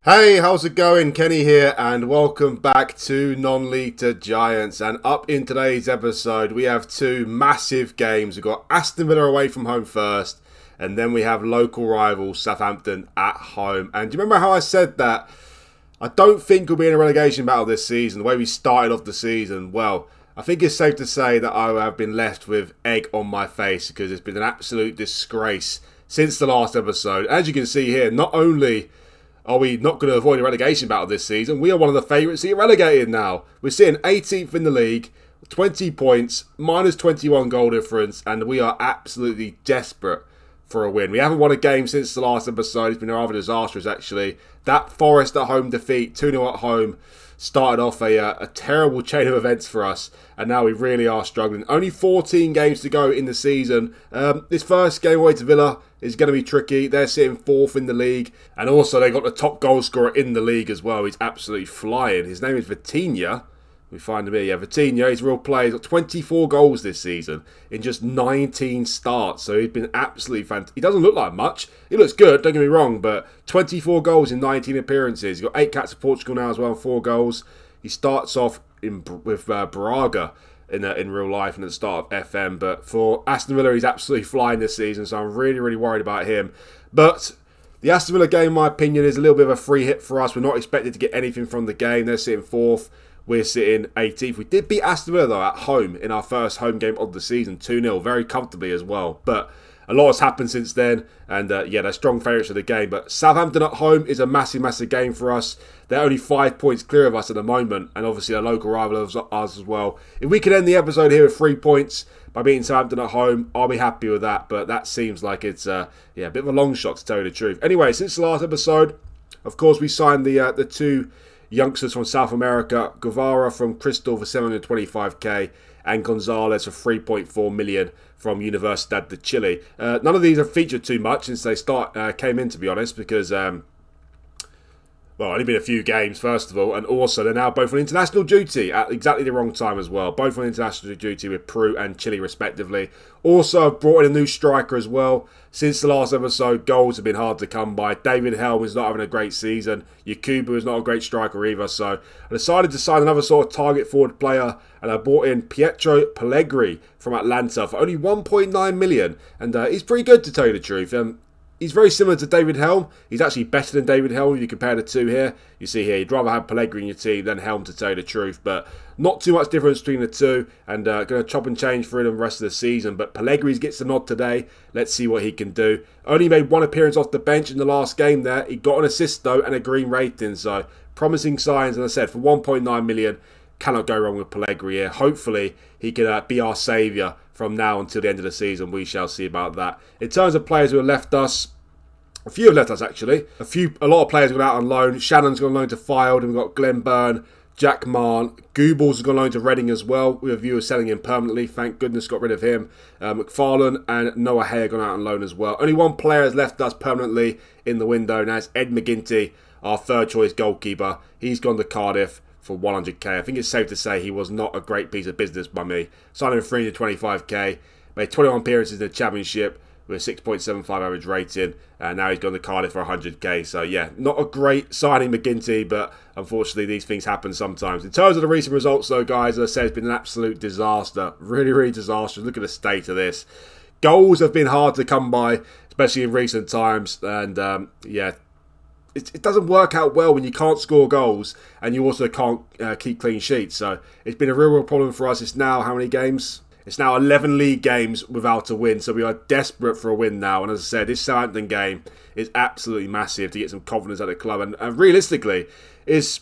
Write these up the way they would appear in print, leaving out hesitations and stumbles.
Hey, how's it going? Kenny here, and welcome back to Non-League to Giants. And up in today's episode, we have two massive games. We've got Aston Villa away from home first, and then we have local rival Southampton at home. And do you remember how I said that I don't think we'll be in a relegation battle this season, the way we started off the season? Well, I think it's safe to say that I have been left with egg on my face because it's been an absolute disgrace since the last episode. As you can see here, not only are we not going to avoid a relegation battle this season, we are one of the favourites to get relegated now. We're sitting 18th in the league, 20 points, minus 21 goal difference, and we are absolutely desperate for a win. We haven't won a game since the last episode. It's been rather disastrous, actually. That Forest at home defeat, 2-0 at home, started off a terrible chain of events for us, and now we really are struggling. Only 14 games to go in the season. This first game away to Villa is going to be tricky. They're sitting 4th in the league, and also they got the top goal scorer in the league as well. He's absolutely flying. His name is Vitinha. We find him here. Yeah, Vitinha, he's a real player. He's got 24 goals this season in just 19 starts. So he's been absolutely fantastic. He doesn't look like much. He looks good, don't get me wrong, but 24 goals in 19 appearances. He's got 8 caps for Portugal now as well, 4 goals. He starts off with Braga in real life and at the start of FM. But for Aston Villa, he's absolutely flying this season. So I'm really, really worried about him. But the Aston Villa game, in my opinion, is a little bit of a free hit for us. We're not expected to get anything from the game. They're sitting 4th. We're sitting 18th. We did beat Aston Villa, though, at home in our first home game of the season, 2-0, very comfortably as well. But a lot has happened since then, and they're strong favourites of the game. But Southampton at home is a massive, massive game for us. They're only 5 points clear of us at the moment, and obviously a local rival of ours as well. If we can end the episode here with 3 points by beating Southampton at home, I'll be happy with that. But that seems like it's a bit of a long shot, to tell you the truth. Anyway, since the last episode, of course, we signed the two youngsters from South America, Guevara from Crystal for 725k and Gonzalez for 3.4 million from Universidad de Chile. None of these have featured too much since they came in, to be honest, because only been a few games, first of all, and also they're now both on international duty at exactly the wrong time as well. Both on international duty with Peru and Chile, respectively. Also, I've brought in a new striker as well. Since the last episode, goals have been hard to come by. David Helm is not having a great season. Yakubu is not a great striker either, so I decided to sign another sort of target forward player, and I brought in Pietro Pellegrini from Atlanta for only 1.9 million, and he's pretty good, to tell you the truth. He's very similar to David Helm. He's actually better than David Helm if you compare the two here. You see here, you'd rather have Pellegrini in your team than Helm, to tell you the truth. But not too much difference between the two. And going to chop and change for him the rest of the season. But Pellegrini gets the nod today. Let's see what he can do. Only made 1 appearance off the bench in the last game there. He got an assist though and a green rating. So promising signs. And I said, for 1.9 million, cannot go wrong with Pellegrini here. Hopefully he can be our saviour from now until the end of the season. We shall see about that. In terms of players who have left us, a few have left us, actually. A lot of players have gone out on loan. Shannon's gone on loan to Fylde, and we've got Glenn Byrne, Jack Mann. Goobles has gone on loan to Reading as well, with a view of selling him permanently. Thank goodness got rid of him. McFarlane and Noah Hay have gone out on loan as well. Only one player has left us permanently in the window, and that's Ed McGinty, our third choice goalkeeper. He's gone to Cardiff for 100k. I think it's safe to say he was not a great piece of business by me. Signed him for 325k, made 21 appearances in the Championship with a 6.75 average rating, and now he's gone to Cardiff for 100k. So yeah, not a great signing, McGinty, but unfortunately these things happen sometimes. In terms of the recent results though, guys, as I said, it's been an absolute disaster. Really, really disastrous. Look at the state of this. Goals have been hard to come by, especially in recent times, and it doesn't work out well when you can't score goals and you also can't keep clean sheets. So it's been a real problem for us. It's now how many games? It's now 11 league games without a win, so we are desperate for a win now. And as I said, this Southampton game is absolutely massive to get some confidence at the club. And realistically, it's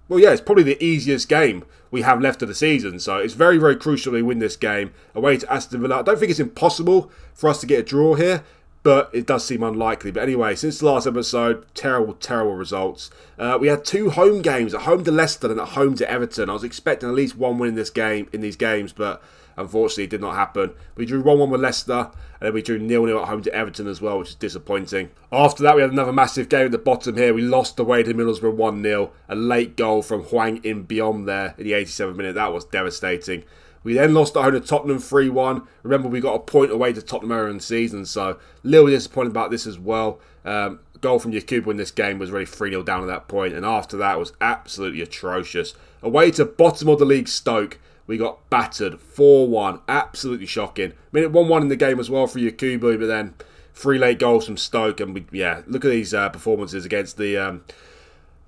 probably the easiest game we have left of the season. So it's very, very crucial we win this game away to Aston Villa. I don't think it's impossible for us to get a draw here, but it does seem unlikely. But anyway, since the last episode, terrible, terrible results. We had 2 home games, at home to Leicester and at home to Everton. I was expecting at least 1 win in these games, but unfortunately it did not happen. We drew 1-1 with Leicester, and then we drew 0-0 at home to Everton as well, which is disappointing. After that, we had another massive game at the bottom here. We lost away to Middlesbrough 1-0. A late goal from Hwang In Biom there in the 87th minute. That was devastating. We then lost at home to Tottenham 3-1. Remember, we got a point away to Tottenham earlier in the season, so a little disappointed about this as well. goal from Yakubu in this game was really 3-0 down at that point, and after that it was absolutely atrocious. Away to bottom of the league Stoke, we got battered 4-1, absolutely shocking. Minute 1-1 in the game as well for Yakubu, but then 3 late goals from Stoke, and look at these performances against the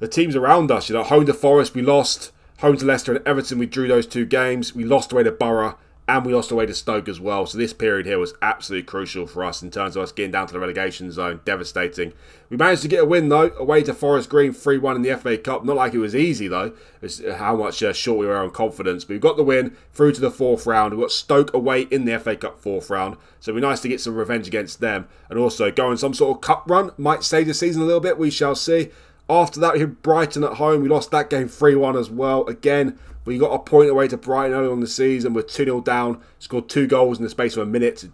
teams around us. Home to Forest, we lost. Home to Leicester and Everton, we drew those 2 games. We lost away to Borough, and we lost away to Stoke as well. So this period here was absolutely crucial for us in terms of us getting down to the relegation zone. Devastating. We managed to get a win, though, away to Forest Green, 3-1 in the FA Cup. Not like it was easy, though. It's how much short we were on confidence. But we got the win through to the 4th round. We got Stoke away in the FA Cup 4th round. So it'd be nice to get some revenge against them. And also go on some sort of cup run. Might save the season a little bit. We shall see. After that, we had Brighton at home. We lost that game 3-1 as well. Again, we got a point away to Brighton early on in the season. We're 2-0 down. Scored 2 goals in the space of a minute to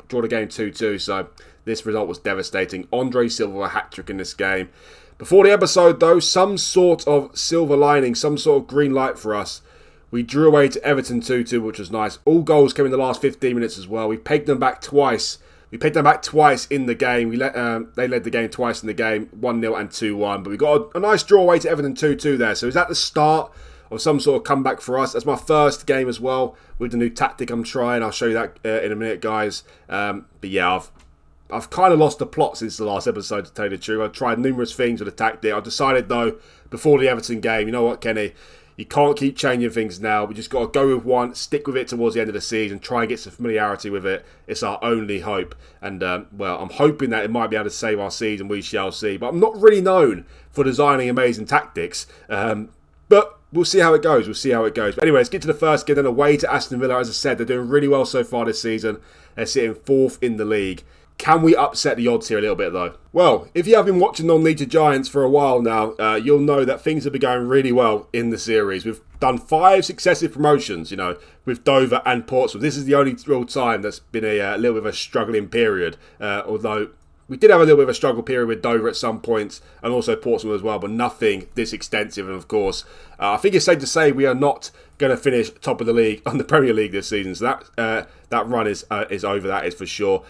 draw the game 2-2. So this result was devastating. Andre Silva a hat-trick in this game. Before the episode, though, some sort of silver lining, some sort of green light for us. We drew away to Everton 2-2, which was nice. All goals came in the last 15 minutes as well. We pegged them back twice. We picked them back twice in the game. They led the game twice in the game, 1-0 and 2-1. But we got a nice draw away to Everton 2-2 there. So is that the start of some sort of comeback for us? That's my first game as well with the new tactic I'm trying. I'll show you that in a minute, guys. But yeah, I've kind of lost the plot since the last episode, to tell you the truth. I've tried numerous things with the tactic. I decided, though, before the Everton game, you know what, Kenny? You can't keep changing things now. We just got to go with one, stick with it towards the end of the season, try and get some familiarity with it. It's our only hope. And, I'm hoping that it might be able to save our season. We shall see. But I'm not really known for designing amazing tactics. But we'll see how it goes. But anyway, let's get to the first game. Then away to Aston Villa. As I said, they're doing really well so far this season. They're sitting 4th in the league. Can we upset the odds here a little bit, though? Well, if you have been watching Non-League Giants for a while now, you'll know that things have been going really well in the series. We've done 5 successive promotions, with Dover and Portsmouth. This is the only real time that's been a little bit of a struggling period, although we did have a little bit of a struggle period with Dover at some points, and also Portsmouth as well, but nothing this extensive. And of course, I think it's safe to say we are not going to finish top of the league on the Premier League this season. So that run is over. That is for sure.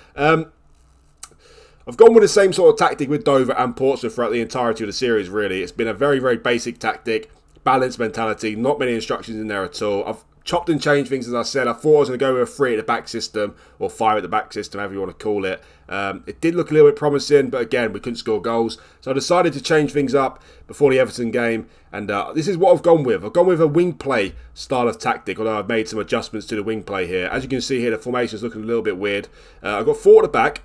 I've gone with the same sort of tactic with Dover and Portsmouth throughout the entirety of the series, really. It's been a very, very basic tactic, balanced mentality, not many instructions in there at all. I've chopped and changed things, as I said. I thought I was going to go with a 3 at the back system, or 5 at the back system, however you want to call it. It did look a little bit promising, but again, we couldn't score goals. So I decided to change things up before the Everton game, and this is what I've gone with. I've gone with a wing play style of tactic, although I've made some adjustments to the wing play here. As you can see here, the formation is looking a little bit weird. I've got 4 at the back.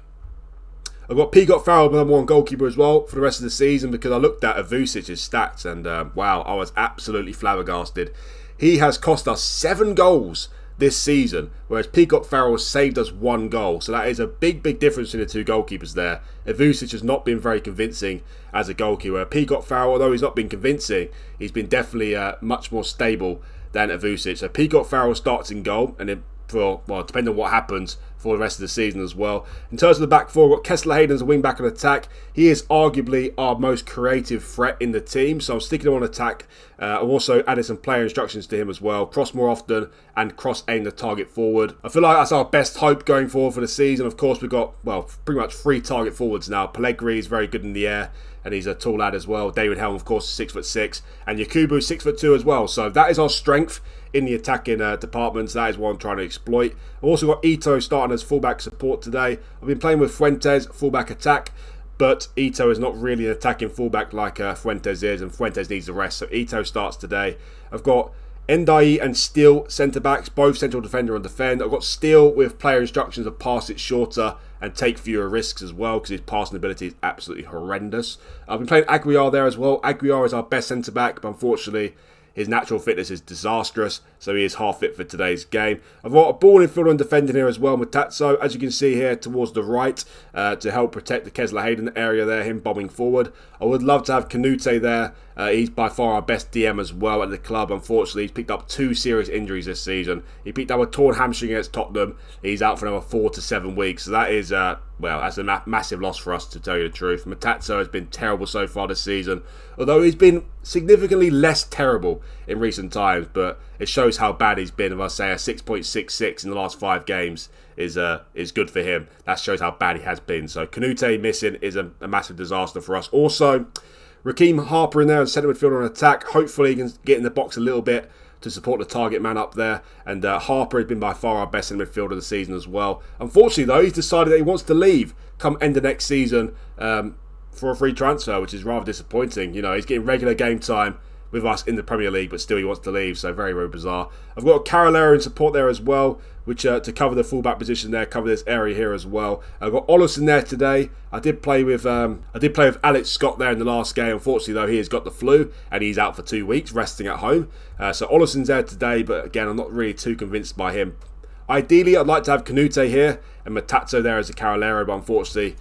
I've got Peacock Farrell, number 1 goalkeeper as well for the rest of the season, because I looked at Vusic's stats and wow, I was absolutely flabbergasted. He has cost us 7 goals this season, whereas Peacock Farrell has saved us 1 goal. So that is a big, big difference in the 2 goalkeepers there. Vusic has not been very convincing as a goalkeeper. Peacock Farrell, although he's not been convincing, he's been definitely much more stable than Vusic. So Peacock Farrell starts in goal, and then depending on what happens for the rest of the season as well. In terms of the back 4, we've got Kessler Hayden as a wing-back on attack. He is arguably our most creative threat in the team, so I'm sticking him on attack. I've also added some player instructions to him as well. Cross more often and cross-aim the target forward. I feel like that's our best hope going forward for the season. Of course, we've got, pretty much 3 target forwards now. Pellegrini is very good in the air, and he's a tall lad as well. David Helm, of course, is 6'6", and Yakubu 6'2" as well. So that is our strength in the attacking departments. That is what I'm trying to exploit. I've also got Ito starting as fullback support today. I've been playing with Fuentes, fullback attack, but Ito is not really an attacking fullback like Fuentes is, and Fuentes needs the rest. So Ito starts today. I've got Ndai and Steele centre-backs, both central defender and defend. I've got Steele with player instructions to pass it shorter and take fewer risks as well, because his passing ability is absolutely horrendous. I've been playing Aguiar there as well. Aguiar is our best centre-back, but unfortunately his natural fitness is disastrous, so he is half fit for today's game. I've got a ball in field and defending here as well, Matazzo, as you can see here towards the right, to help protect the Kessler Hayden area there, him bombing forward. I would love to have Canute there. He's by far our best DM as well at the club. Unfortunately, he's picked up 2 serious injuries this season. He picked up a torn hamstring against Tottenham. He's out for another 4 to 7 weeks, so that is well, that's a massive loss for us, to tell you the truth. Matazzo has been terrible so far this season, although he's been significantly less terrible in recent times, but it shows how bad he's been. If I say a 6.66 in the last 5 games is good for him, that shows how bad he has been. So Canute missing is a massive disaster for us. Also, Raheem Harper in there as centre midfielder on attack. Hopefully he can get in the box a little bit to support the target man up there. And Harper has been by far our best in midfielder of the season as well. Unfortunately, though, he's decided that he wants to leave come end of next season for a free transfer, which is rather disappointing. You know, he's getting regular game time with us in the Premier League, but still he wants to leave, so very, very bizarre. I've got Carolero in support there as well, which to cover the fullback position there, cover this area here as well. I've got Ollis in there today. I did play with Alex Scott there in the last game. Unfortunately, though, he has got the flu and he's out for 2 weeks, resting at home. So Ollison's there today, but again, I'm not really too convinced by him. Ideally, I'd like to have Canute here and Matazzo there as a Carolero, but unfortunately,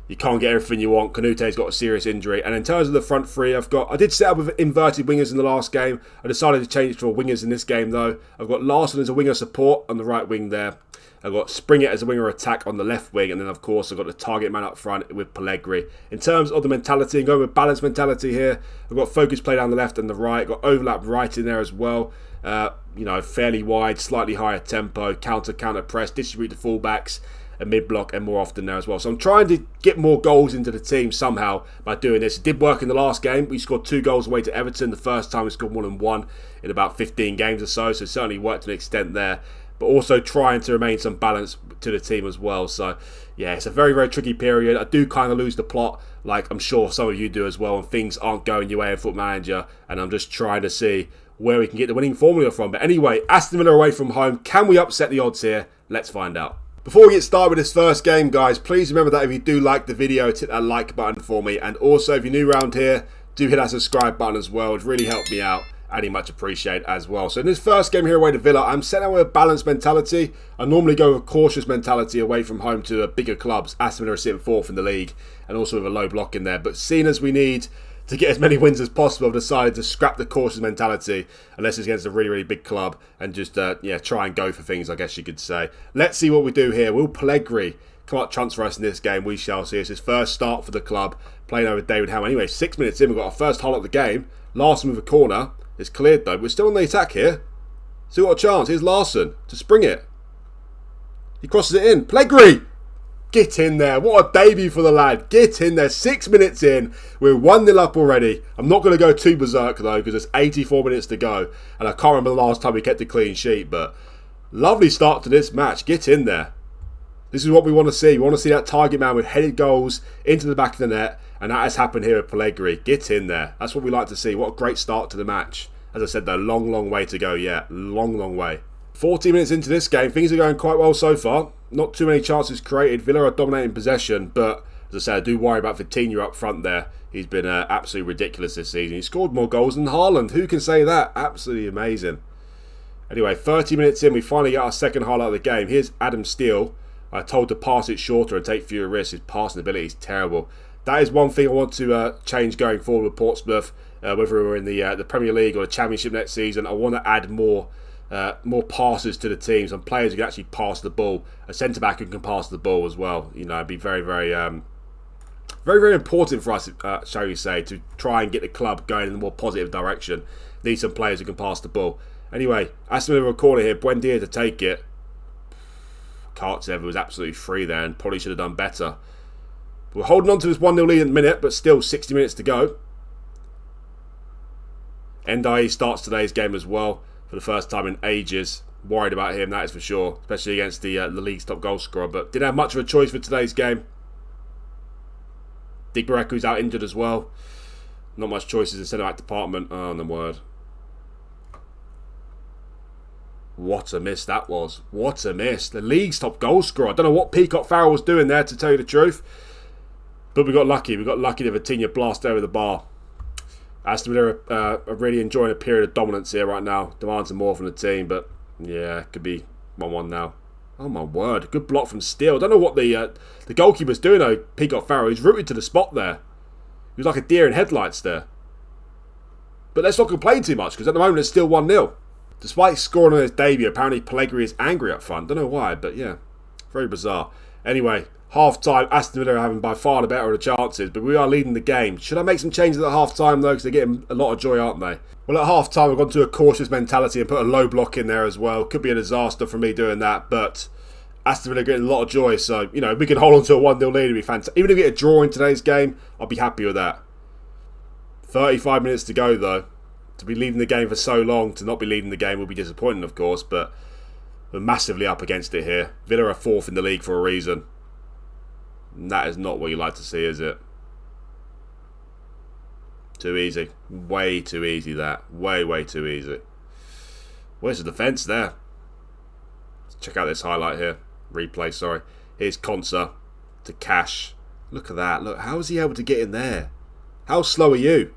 you can't get everything you want. Canute's got a serious injury. And in terms of the front three, I did set up with inverted wingers in the last game. I decided to change it to wingers in this game, though. I've got Larson as a winger support on the right wing there. I've got Springett as a winger attack on the left wing. And then, of course, I've got the target man up front with Pellegrini. In terms of the mentality, I'm going with balanced mentality here. I've got focus play down the left and the right. I've got overlap right in there as well. Fairly wide, slightly higher tempo, counter press, distribute the fullbacks, a mid-block and more often there as well. So I'm trying to get more goals into the team somehow by doing this. It did work in the last game. We scored 2 goals away to Everton. The first time we scored more than 1 in about 15 games or so. So it certainly worked to an extent there. But also trying to remain some balance to the team as well. So yeah, it's a very, very tricky period. I do kind of lose the plot, like I'm sure some of you do as well, and things aren't going your way in Football Manager. And I'm just trying to see where we can get the winning formula from. But anyway, Aston Villa away from home. Can we upset the odds here? Let's find out. Before we get started with this first game, guys, please remember that if you do like the video, hit that like button for me. And also, if you're new around here, do hit that subscribe button as well. It really helped me out and you much appreciate as well. So in this first game here away to Villa, I'm set out with a balanced mentality. I normally go with a cautious mentality away from home to bigger clubs. Aston Villa are sitting 4th in the league and also with a low block in there. But seeing as we need to get as many wins as possible, I've decided to scrap the cautious mentality unless it's against a really, really big club and just try and go for things, I guess you could say. Let's see what we do here. Will Pellegrini come up transfer us in this game? We shall see. It's his first start for the club, playing over David Howe. Anyway, 6 minutes in, we've got our first highlight of the game. Larson with a corner. It's cleared though. We're still on the attack here. Still got a chance. Here's Larson to spring it. He crosses it in. Pellegrini! Get in there. What a debut for the lad. Get in there. 6 minutes in. We're 1-0 up already. I'm not going to go too berserk though because there's 84 minutes to go. And I can't remember the last time we kept a clean sheet. But lovely start to this match. Get in there. This is what we want to see. We want to see that target man with headed goals into the back of the net. And that has happened here with Pellegrini. Get in there. That's what we like to see. What a great start to the match. As I said though, long, long way to go yet. Long, long way. 40 minutes into this game, things are going quite well so far. Not too many chances created. Villa are dominating possession, but as I said, I do worry about Vitinha up front there. He's been absolutely ridiculous this season. He scored more goals than Haaland. Who can say that? Absolutely amazing. Anyway, 30 minutes in, we finally get our second highlight of the game. Here's Adam Steele. I told to pass it shorter and take fewer risks. His passing ability is terrible. That is one thing I want to change going forward with Portsmouth. Whether we're in the Premier League or the Championship next season, I want to add more passes to the team, some players who can actually pass the ball, a centre back who can pass the ball as well. You know, it'd be very, very, very, very important for us, shall we say, to try and get the club going in a more positive direction. Need some players who can pass the ball. Anyway, Aston Villa corner here, Buendia to take it. Kartsev was absolutely free there and probably should have done better. We're holding on to this 1-0 lead in a minute, but still 60 minutes to go. Ndiaye starts today's game as well. For the first time in ages. Worried about him, that is for sure. Especially against the league's top goal scorer. But didn't have much of a choice for today's game. Digbareku's out injured as well. Not much choices in the centre-back department. Oh, no word. What a miss that was. What a miss. The league's top goal scorer. I don't know what Peacock Farrell was doing there, to tell you the truth. But we got lucky. We got lucky that Vitinha blasted over the bar. Aston Villa are really enjoying a period of dominance here right now. Demanding more from the team, but yeah, could be 1-1 now. Oh my word, good block from Steele. I don't know what the goalkeeper's doing though, Peacock Farrell. He's rooted to the spot there. He was like a deer in headlights there. But let's not complain too much, because at the moment it's still 1-0. Despite scoring on his debut, apparently Pellegrini is angry up front. Don't know why, but yeah. Very bizarre. Anyway, half-time, Aston Villa are having by far the better of the chances, but we are leading the game. Should I make some changes at half-time, though, because they're getting a lot of joy, aren't they? Well, at half-time, we've gone to a cautious mentality and put a low block in there as well. Could be a disaster for me doing that, but Aston Villa are getting a lot of joy, so, you know, if we can hold on to a 1-0 lead, it'd be fantastic. Even if we get a draw in today's game, I'll be happy with that. 35 minutes to go, though. To be leading the game for so long, to not be leading the game will be disappointing, of course, but we're massively up against it here. Villa are 4th in the league for a reason. And that is not what you like to see, is it? Too easy. Way too easy, that. Way, way too easy. Where's the defence there? Let's check out this highlight here. Replay, sorry. Here's Konsa to Cash. Look at that. Look, how is he able to get in there? How slow are you?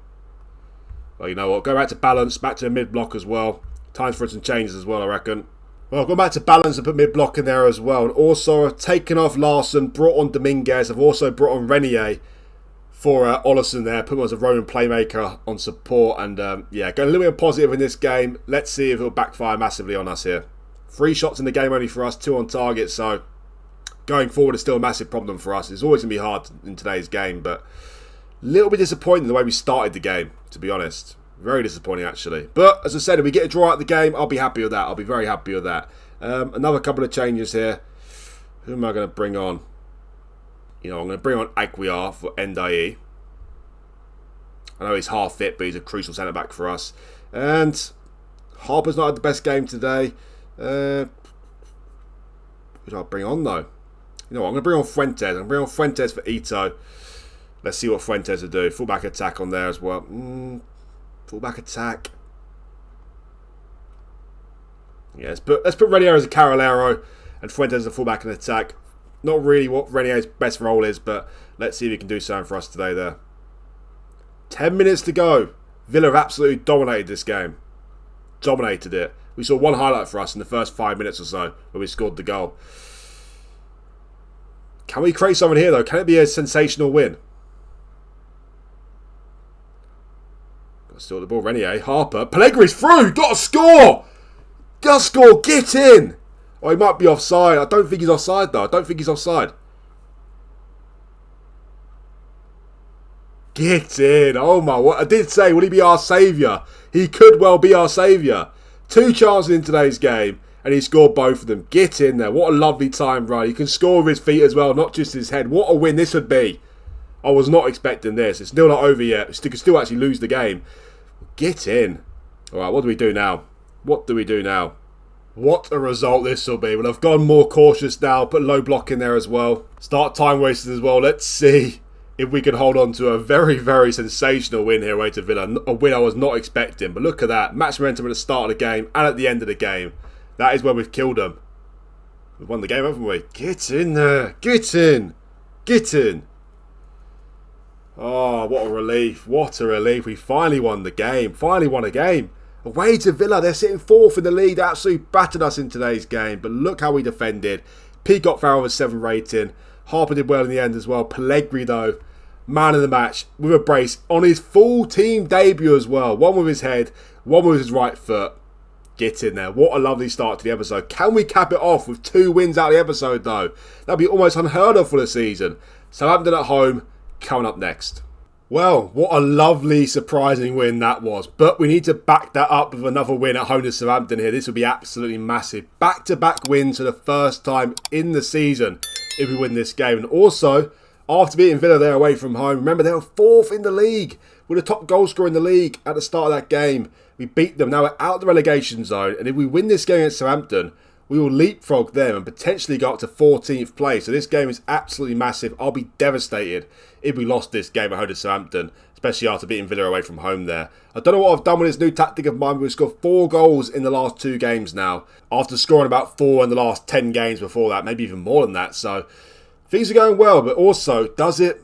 Well, you know what? Go back to balance. Back to the mid-block as well. Time for some changes as well, I reckon. Well, I've gone back to balance and put mid-block in there as well. And also, I've taken off Larson, brought on Dominguez. I've also brought on Renier for Ollison there. Put him as a Roman playmaker on support. And, yeah, going a little bit positive in this game. Let's see if it'll backfire massively on us here. 3 shots in the game only for us, 2 on target. So, going forward is still a massive problem for us. It's always going to be hard in today's game. But a little bit disappointing the way we started the game, to be honest. Very disappointing, actually. But, as I said, if we get a draw out the game, I'll be happy with that. I'll be very happy with that. Another couple of changes here. Who am I going to bring on? You know, I'm going to bring on Aguiar for Ndiaye. I know he's half fit, but he's a crucial centre-back for us. And Harper's not had the best game today. Who do I bring on, though? You know what? I'm going to bring on Fuentes. I'm going to bring on Fuentes for Ito. Let's see what Fuentes will do. Fullback attack on there as well. Fullback attack. Yes, but let's put Renier as a Carolero and Fuentes as a fullback and attack. Not really what Renier's best role is, but let's see if he can do something for us today there. 10 minutes to go. Villa have absolutely dominated this game. Dominated it. We saw one highlight for us in the first 5 minutes or so where we scored the goal. Can we create something here, though? Can it be a sensational win? Still the ball, Renier, Harper, Pellegrini's through, got to score! Got to score, get in! Oh, he might be offside. I don't think he's offside though. I don't think he's offside. Get in. Oh my, what I did say, will he be our saviour? He could well be our saviour. 2 chances in today's game and he scored both of them. Get in there. What a lovely time run. He can score with his feet as well, not just his head. What a win this would be. I was not expecting this. It's still not over yet. We could still actually lose the game. Get in. Alright, what do we do now? What do we do now? What a result this will be. Well, I've gone more cautious now. Put low block in there as well. Start time wasters as well. Let's see if we can hold on to a very, very sensational win here away to Villa. A win I was not expecting. But look at that. Match momentum at the start of the game and at the end of the game. That is where we've killed them. We've won the game, haven't we? Get in there. Get in. Get in. Oh, what a relief. What a relief. We finally won the game. Finally won a game. Away to Villa. They're sitting 4th in the league. They absolutely battered us in today's game. But look how we defended. Peacock Farrell with a 7 rating. Harper did well in the end as well. Pellegrini, though, man of the match with a brace on his full team debut as well. One with his head, one with his right foot. Get in there. What a lovely start to the episode. Can we cap it off with 2 wins out of the episode, though? That'd be almost unheard of for the season. Southampton at home. Coming up next. Well, what a lovely, surprising win that was. But we need to back that up with another win at home to Southampton here. This will be absolutely massive. Back-to-back wins for the first time in the season if we win this game. And also, after beating Villa there away from home, remember they were 4th in the league. We're the top goal scorer in the league at the start of that game. We beat them. Now we're out of the relegation zone. And if we win this game against Southampton, we will leapfrog them and potentially go up to 14th place. So this game is absolutely massive. I'll be devastated if we lost this game at home to Southampton, especially after beating Villa away from home there. I don't know what I've done with this new tactic of mine. We've scored 4 goals in the last 2 games now, after scoring about 4 in the last 10 games before that, maybe even more than that. So things are going well, but also, does it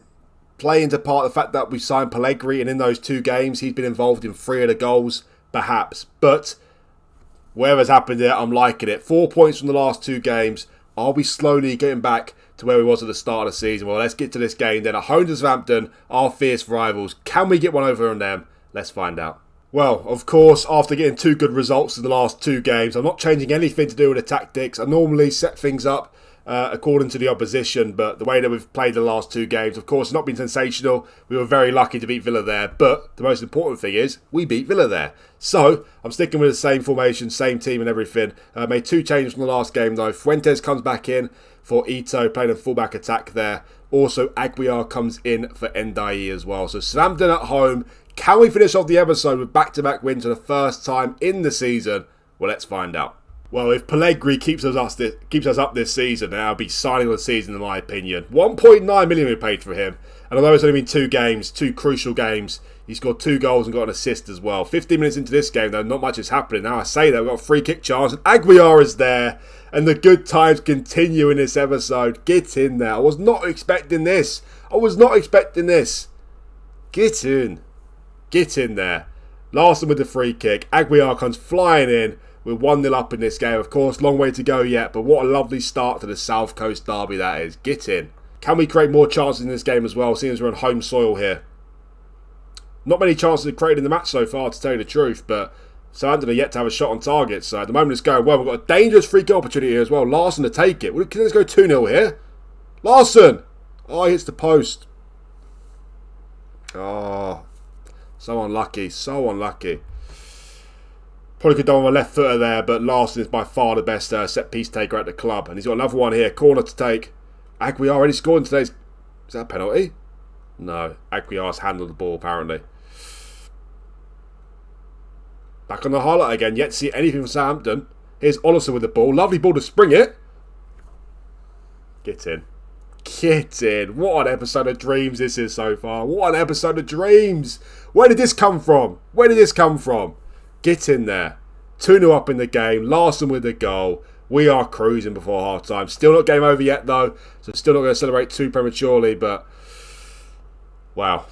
play into part of the fact that we signed Pellegrini and in those 2 games he's been involved in 3 of the goals? Perhaps. But whatever's happened there, I'm liking it. 4 points from the last 2 games. Are we slowly getting back to where we was at the start of the season? Well, let's get to this game then. At home to Southampton, our fierce rivals. Can we get one over on them? Let's find out. Well, of course, after getting 2 good results in the last 2 games, I'm not changing anything to do with the tactics. I normally set things up according to the opposition, but the way that we've played the last 2 games, of course, it's not been sensational. We were very lucky to beat Villa there, but the most important thing is we beat Villa there. So I'm sticking with the same formation, same team and everything. Made 2 changes from the last game though. Fuentes comes back in for Ito, playing a fullback attack there. Also, Aguiar comes in for Ndiaye as well. So Southampton at home. Can we finish off the episode with back-to-back wins for the first time in the season? Well, let's find out. Well, if Pellegrini keeps us up this season, then I'll be signing on the season in my opinion. 1.9 million we paid for him. And although it's only been 2 games, 2 crucial games, he scored 2 goals and got an assist as well. 15 minutes into this game, though, not much is happening. Now I say that, we've got a free kick chance, and Aguiar is there. And the good times continue in this episode. Get in there. I was not expecting this. Get in. Get in there. Larson with the free kick. Aguiar comes flying in. We're 1-0 up in this game. Of course, long way to go yet, but what a lovely start to the South Coast derby that is. Get in. Can we create more chances in this game as well, seeing as we're on home soil here? Not many chances created in the match so far, to tell you the truth, but Southampton are yet to have a shot on target. So at the moment it's going well. We've got a dangerous free kick opportunity here as well. Larson to take it. Can this go 2-0 here? Larson! Oh, he hits the post. Oh, so unlucky. So unlucky. Probably could have done with a left footer there, but Larson is by far the best set piece taker at the club. And he's got another one here. Corner to take. Aguiar already scored in today's... Is that a penalty? No. Aguiar's handled the ball apparently. Back on the highlight again. Yet to see anything from Southampton. Here's Ollison with the ball. Lovely ball to spring it. Get in. Get in. What an episode of dreams this is so far. What an episode of dreams. Where did this come from? Where did this come from? Get in there. 2-0 up in the game. Larson with the goal. We are cruising before half-time. Still not game over yet, though. So still not going to celebrate too prematurely, but... Wow.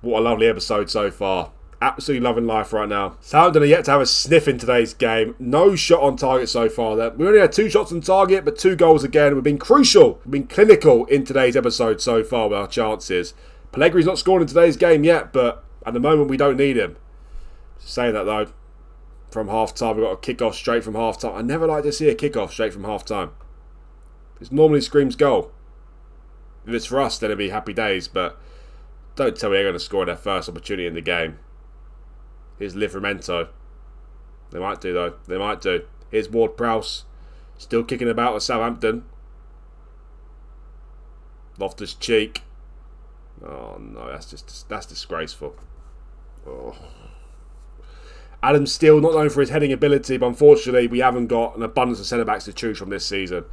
What a lovely episode so far. Absolutely loving life right now. Southampton are yet to have a sniff in today's game. No shot on target so far. We only had 2 shots on target, but 2 goals again. We've been crucial. We've been clinical in today's episode so far with our chances. Pellegrini's not scored in today's game yet, but at the moment we don't need him. Saying that though, from half-time, we've got a kick-off straight from half-time. I never like to see a kick-off straight from half-time. It normally screams goal. If it's for us, then it'll be happy days, but don't tell me they're going to score their first opportunity in the game. Here's Livramento. They might do though. They might do. Here's Ward-Prowse. Still kicking about at Southampton. Loftus-Cheek. Oh no, that's disgraceful. Oh. Adam Steele, not known for his heading ability, but unfortunately we haven't got an abundance of centre-backs to choose from this season.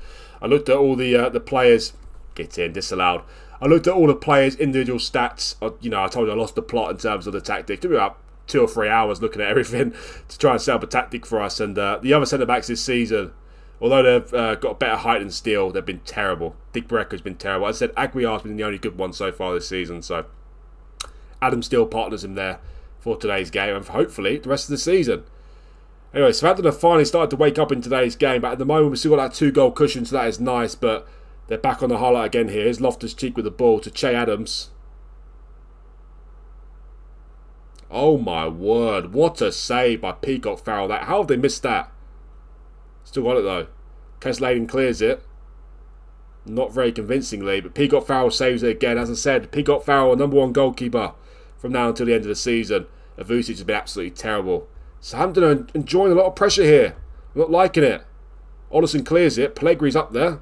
I looked at all the players... Get in, disallowed. I looked at all the players' individual stats. I told you I lost the plot in terms of the tactic. It took me about 2 or 3 hours looking at everything to try and set up a tactic for us. And the other centre-backs this season, although they've got better height than Steele, they've been terrible. Dick Barreca's been terrible. As I said, Aguiar's been the only good one so far this season. So Adam Steele partners him there for today's game and for hopefully the rest of the season. Anyway, Southampton have finally started to wake up in today's game, but at the moment we've still got that 2-goal cushion, so that is nice, but they're back on the highlight again here. Here's Loftus-Cheek with the ball to Che Adams. Oh my word, what a save by Peacock Farrell. How have they missed that? Still got it though. Kessladen clears it. Not very convincingly, but Peacock Farrell saves it again. As I said, Peacock Farrell, #1 goalkeeper from now until the end of the season. Vucic has been absolutely terrible. Southampton are enjoying a lot of pressure here. I'm not liking it. Ollison clears it. Pellegrini's up there.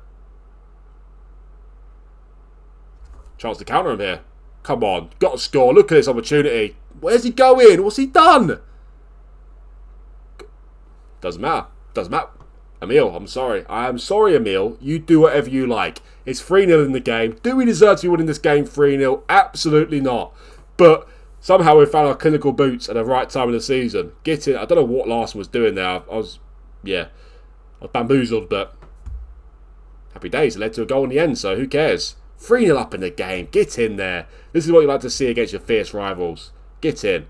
Chance to counter him here. Come on. Got to score. Look at this opportunity. Where's he going? What's he done? Doesn't matter. Doesn't matter. Emil, I'm sorry. I am sorry, Emil. You do whatever you like. It's 3-0 in the game. Do we deserve to be winning this game 3-0? Absolutely not. But somehow we found our clinical boots at the right time of the season. Get in. I don't know what Larson was doing there. I was bamboozled, but happy days. It led to a goal in the end, so who cares? 3-0 up in the game. Get in there. This is what you like to see against your fierce rivals. Get in.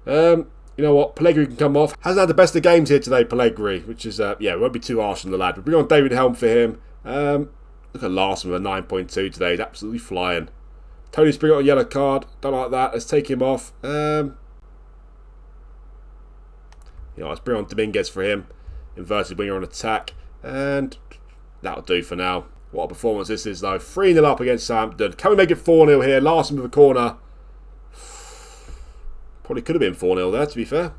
You know what? Pellegrini can come off. Hasn't had the best of games here today, Pellegrini, which is, we won't be too harsh on the lad. We'll bring on David Helm for him. Look at Larson with a 9.2 today. He's absolutely flying. Tony Spring got a yellow card. Don't like that. Let's take him off. Let's bring on Dominguez for him. Inverted winger on attack. And that'll do for now. What a performance this is though. 3-0 up against Southampton. Can we make it 4-0 here? Larson with a corner. Probably could have been 4-0 there, to be fair.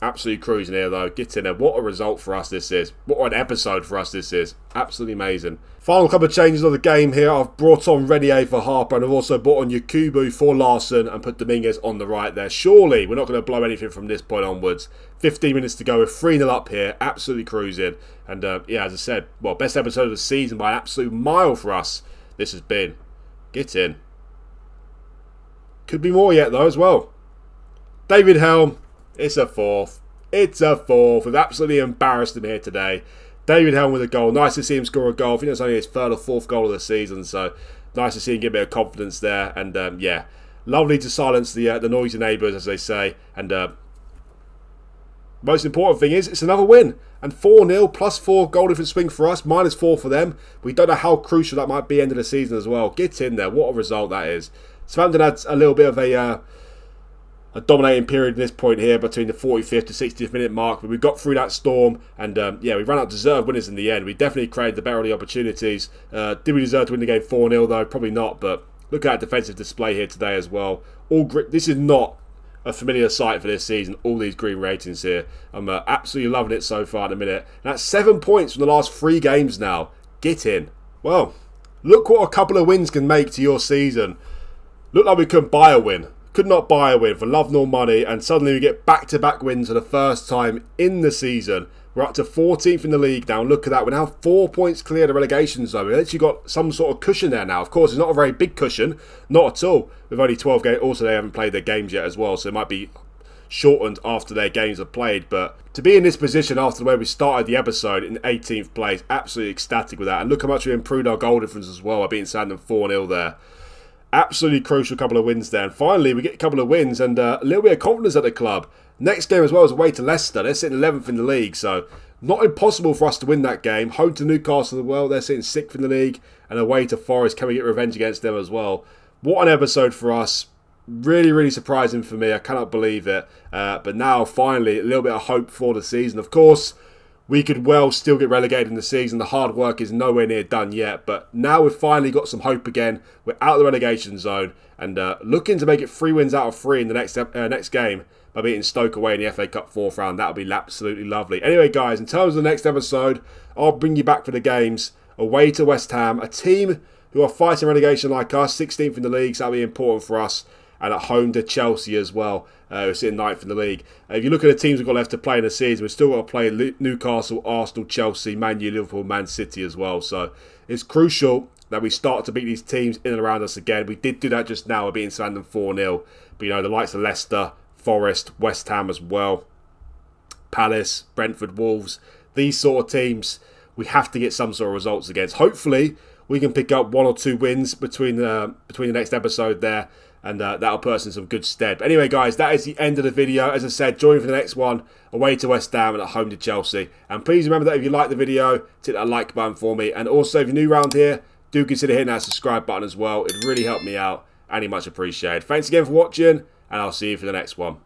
Absolutely cruising here though. Get in there. What a result for us this is. What an episode for us this is. Absolutely amazing. Final couple of changes of the game here. I've brought on Renier for Harper, and I've also brought on Yakubu for Larson and put Dominguez on the right there. Surely we're not going to blow anything from this point onwards. 15 minutes to go. We're 3-0 up here. Absolutely cruising. And yeah, as I said, well, best episode of the season by an absolute mile for us. This has been. Get in. Could be more yet though as well. David Helm. It's a fourth. It's a fourth. We've absolutely embarrassed him here today. David Helm with a goal. Nice to see him score a goal. I think it's only his third or fourth goal of the season. So nice to see him get a bit of confidence there. And yeah, lovely to silence the noisy neighbours, as they say. And most important thing is it's another win. And 4-0 plus 4 goal difference swing for us. -4 for them. We don't know how crucial that might be end of the season as well. Get in there. What a result that is. Southampton had a little bit of a dominating period at this point here between the 45th to 60th minute mark, but we got through that storm, and yeah, we ran out deserved winners in the end. We definitely created the better of the opportunities. Did we deserve to win the game 4-0 though? Probably not, but look at that defensive display here today as well. This is not a familiar sight for this season, all these green ratings here. I'm absolutely loving it so far in a minute. And that's 7 points from the last 3 games now. Get in. Well, look what a couple of wins can make to your season. Looked like we couldn't buy a win. Could not buy a win for love nor money, and suddenly we get back-to-back wins for the first time in the season. We're up to 14th in the league now. Look at that. We're now 4 points clear of the relegation zone. We've actually got some sort of cushion there now. Of course, it's not a very big cushion. Not at all. With only 12 games. Also, they haven't played their games yet as well, so it might be shortened after their games are played. But to be in this position after the way we started the episode in 18th place, absolutely ecstatic with that. And look how much we improved our goal difference as well by beating Southampton 4-0 there. Absolutely crucial couple of wins there. And finally, we get a couple of wins and a little bit of confidence at the club. Next game as well is away to Leicester. They're sitting 11th in the league, so not impossible for us to win that game. Home to Newcastle as well. They're sitting 6th in the league. And away to Forest. Can we get revenge against them as well? What an episode for us. Really, really surprising for me. I cannot believe it. But now, finally, a little bit of hope for the season. Of course, we could well still get relegated in the season. The hard work is nowhere near done yet. But now we've finally got some hope again. We're out of the relegation zone. And looking to make it 3 wins out of 3 in the next game by beating Stoke away in the FA Cup 4th round. That would be absolutely lovely. Anyway, guys, in terms of the next episode, I'll bring you back for the games. Away to West Ham, a team who are fighting relegation like us, 16th in the league, so that'll be important for us. And at home to Chelsea as well, who are sitting 9th in the league. If you look at the teams we've got left to play in the season, we've still got to play Newcastle, Arsenal, Chelsea, Man U, Liverpool, Man City as well. So it's crucial that we start to beat these teams in and around us again. We did do that just now, we're beating Southampton 4-0. But you know, the likes of Leicester, Forest, West Ham as well, Palace, Brentford, Wolves, these sort of teams, we have to get some sort of results against. Hopefully, we can pick up 1 or 2 wins between the next episode there. And that'll put us in some good stead. But anyway, guys, that is the end of the video. As I said, join me for the next one. Away to West Ham and at home to Chelsea. And please remember that if you like the video, hit that like button for me. And also, if you're new around here, do consider hitting that subscribe button as well. It'd really help me out. And much appreciated. Thanks again for watching. And I'll see you for the next one.